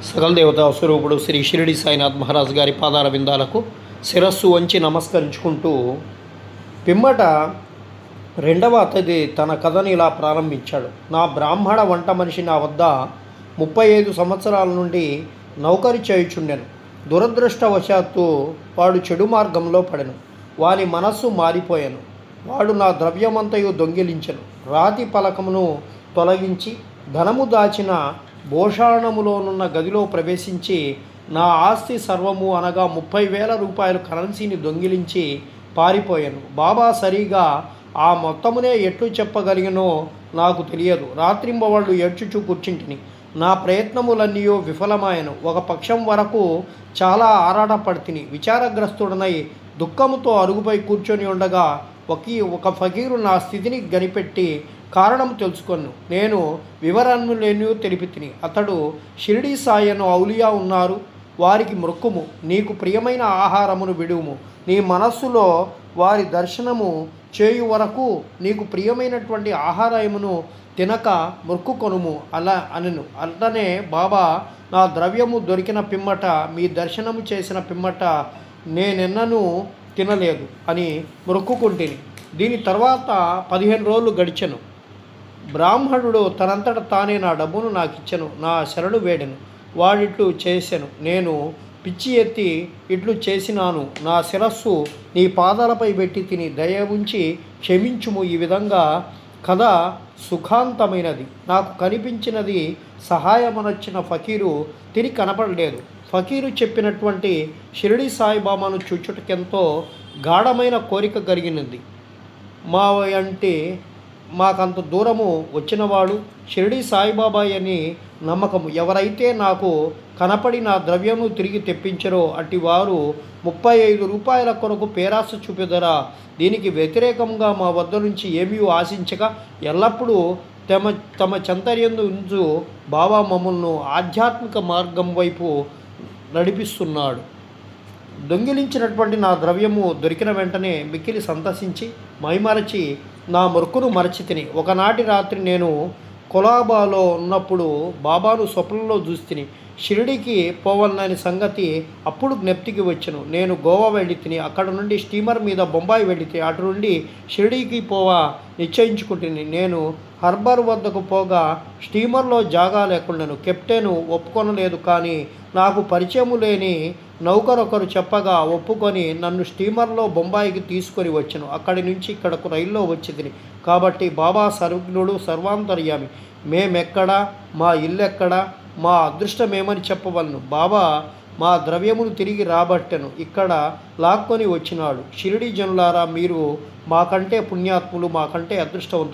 సకల దేవతా స్వరూపుడు శ్రీ షిరిడి సాయినాథ్ మహారాజ్ గారి పాదాల విందాలకు శిరస్సు వంచి నమస్కరించుకుంటూ పిమ్మట రెండవ అతిథి తన కథని ఇలా ప్రారంభించాడు. నా బ్రాహ్మణ వంట మనిషి నా వద్ద 35 సంవత్సరాల నుండి నౌకరి చేయుచుండెను. దురదృష్టవశాత్తు వాడు చెడు మార్గంలో పడెను. వాని మనస్సు మారిపోయాను. వాడు నా ద్రవ్యమంతయు దొంగిలించెను. రాతి పలకమును తొలగించి ధనము దాచిన భోషాణములోనున్న గదిలో ప్రవేశించి నా ఆస్తి సర్వము అనగా 30,000 రూపాయల కరెన్సీని దొంగిలించి పారిపోయాను. బాబా సరిగా ఆ మొత్తమునే ఎట్లు చెప్పగలిగినో నాకు తెలియదు. రాత్రింబవళ్ళు ఏడ్చుచూ కూర్చుంటిని. నా ప్రయత్నములన్నీ విఫలమాయను. ఒక పక్షం వరకు చాలా ఆరాటపడితిని. విచారగ్రస్తుడనై దుఃఖముతో అరుగుపై కూర్చొని ఉండగా ఒక ఫకీరు నా స్థితిని గనిపెట్టి కారణం తెలుసుకొను. నేను వివరణలేని తెలిపితిని. అతడు షిరిడి సాయను ఔలియా ఉన్నారు, వారికి మొక్కుము. నీకు ప్రియమైన ఆహారమును విడుము. నీ మనస్సులో వారి దర్శనము చేయు వరకు నీకు ప్రియమైనటువంటి ఆహారమును తినక మొక్కుకొనుము అలా అనెను. అట్లనే బాబా నా ద్రవ్యము దొరికిన పిమ్మట మీ దర్శనము చేసిన పిమ్మట నేనెన్ననూ తినలేదు అని మొక్కుకుంటుని. దీని తర్వాత 15 రోజులు గడిచెను. బ్రాహ్మణుడు తనంతట తానే నా డబ్బును నాకు ఇచ్చెను. నా శరణు వేడెను. వాడిట్లు చేసెను. నేను పిచ్చి ఎత్తి ఇట్లు చేసినాను. నా శిరస్సు నీ పాదాలపై పెట్టి తిని దయ ఉంచి క్షమించుము. ఈ విధంగా కథ సుఖాంతమైనది. నాకు కనిపించినది సహాయమనొచ్చిన ఫకీరు తిరిగి కనపడలేదు. ఫకీరు చెప్పినటువంటి షిరిడి సాయిబాబాను చూచుటకెంతో గాఢమైన కోరిక కలిగినది. మా అంటే మాకంత దూరము వచ్చినవాడు షిరిడి సాయిబాబా అని నమ్మకము. ఎవరైతే నాకు కనపడి నా ద్రవ్యము తిరిగి తెప్పించరో అట్టి వారు 35 రూపాయల కొరకు పేరాస చూపెదరా. దీనికి వ్యతిరేకంగా మా వద్ద నుంచి ఏమీ ఆశించక ఎల్లప్పుడూ తమ చెంతర్యందు ఉంచు బాబా మమ్మల్ని ఆధ్యాత్మిక మార్గం వైపు నడిపిస్తున్నాడు. దొంగిలించినటువంటి నా ద్రవ్యము దొరికిన వెంటనే మిక్కిలి సంతసించి మైమరచి నా మొక్కును మరచితిని. ఒకనాటి రాత్రి నేను కొలాబాలో ఉన్నప్పుడు బాబాను స్వప్నంలో చూస్తిని. షిరిడికి పోవాలనే సంగతి అప్పుడు జ్ఞప్తికి వచ్చెను. నేను గోవా వెళ్ళితిని. అక్కడ నుండి స్టీమర్ మీద బొంబాయి వెళ్ళితే అటు నుండి షిరిడీకి పోవా నిశ్చయించుకుంటుని. నేను హార్బర్ వద్దకు పోగా స్టీమర్లో జాగా లేకుండాను. కెప్టెను ఒప్పుకొనలేదు. కానీ నాకు పరిచయము లేని నౌకరొకరు చెప్పగా ఒప్పుకొని నన్ను స్టీమర్లో బొంబాయికి తీసుకొని వచ్చాను. అక్కడి నుంచి ఇక్కడకు రైల్లో వచ్చింది. కాబట్టి బాబా సర్వజ్ఞుడు, సర్వాంతర్యామి. మేమెక్కడా, మా ఇల్లెక్కడా, మా అదృష్టమేమని చెప్పవలను. బాబా మా ద్రవ్యమును తిరిగి రాబట్టెను. ఇక్కడ లాక్కొని వచ్చినాడు. షిరిడి జనులారా, మీరు మాకంటే పుణ్యాత్ములు, మాకంటే అదృష్టవంతులు.